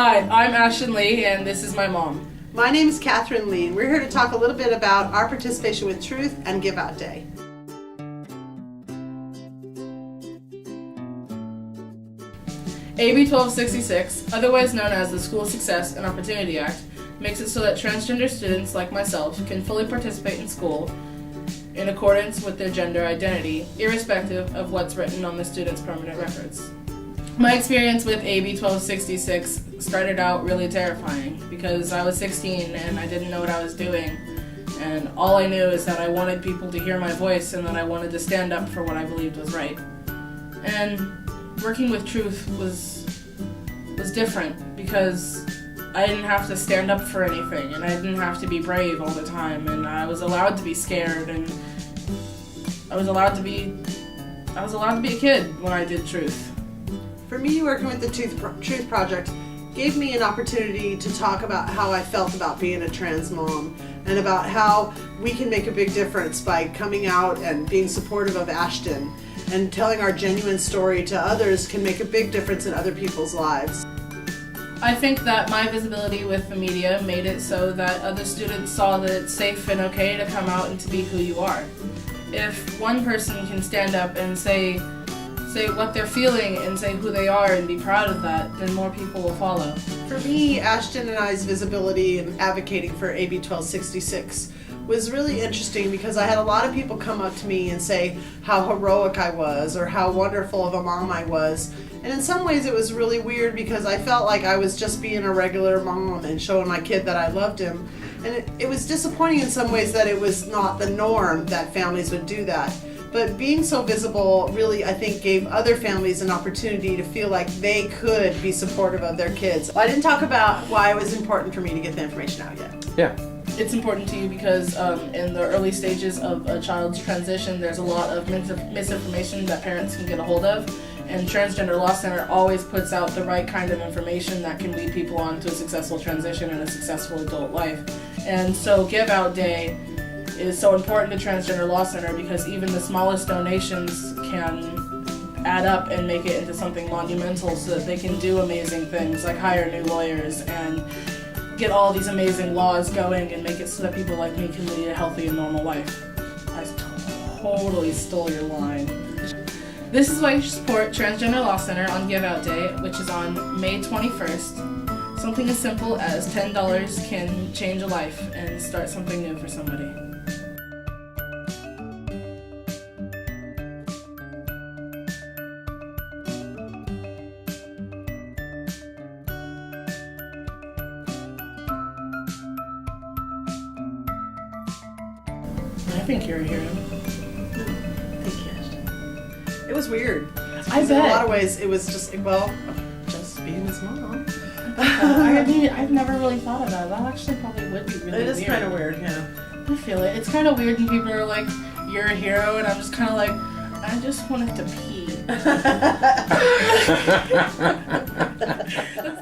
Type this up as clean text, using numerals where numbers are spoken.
Hi, I'm Cathy Lee, and this is my mom. My name is Cathy Lee, and we're here to talk a little bit about our participation with Truth and Give Out Day. AB 1266, otherwise known as the School Success and Opportunity Act, makes it so that transgender students like myself can fully participate in school in accordance with their gender identity, irrespective of what's written on the student's permanent records. My experience with AB 1266 started out really terrifying because I was 16 and I didn't know what I was doing, and all I knew is that I wanted people to hear my voice and that I wanted to stand up for what I believed was right. And working with Truth was different because I didn't have to stand up for anything, and I didn't have to be brave all the time, and I was allowed to be scared, and I was allowed to be a kid when I did Truth. For me, working with the Truth Project gave me an opportunity to talk about how I felt about being a trans mom and about how we can make a big difference by coming out and being supportive of Ashton, and telling our genuine story to others can make a big difference in other people's lives. I think that my visibility with the media made it so that other students saw that it's safe and okay to come out and to be who you are. If one person can stand up and say what they're feeling and say who they are and be proud of that, then more people will follow. For me, Ashton and I's visibility in advocating for AB 1266 was really interesting because I had a lot of people come up to me and say how heroic I was or how wonderful of a mom I was. And in some ways it was really weird because I felt like I was just being a regular mom and showing my kid that I loved him. And it was disappointing in some ways that it was not the norm that families would do that. But being so visible really, I think, gave other families an opportunity to feel like they could be supportive of their kids. I didn't talk about why it was important for me to get the information out yet. Yeah. It's important to you because in the early stages of a child's transition, there's a lot of misinformation that parents can get a hold of, and Transgender Law Center always puts out the right kind of information that can lead people on to a successful transition and a successful adult life. And so Give Out Day is so important to Transgender Law Center because even the smallest donations can add up and make it into something monumental so that they can do amazing things like hire new lawyers and get all these amazing laws going and make it so that people like me can lead a healthy and normal life. I totally stole your line. This is why you should support Transgender Law Center on Give Out Day, which is on May 21st. Something as simple as $10 can change a life and start something new for somebody. I think you're a hero. Thank you, Ashton. It was weird. I bet. In a lot of ways, it was just being his mom. I've never really thought about it. That actually probably would be really weird. It is kind of weird, yeah. I feel it. It's kind of weird when people are like, you're a hero, and I'm just kind of like, I just wanted to pee.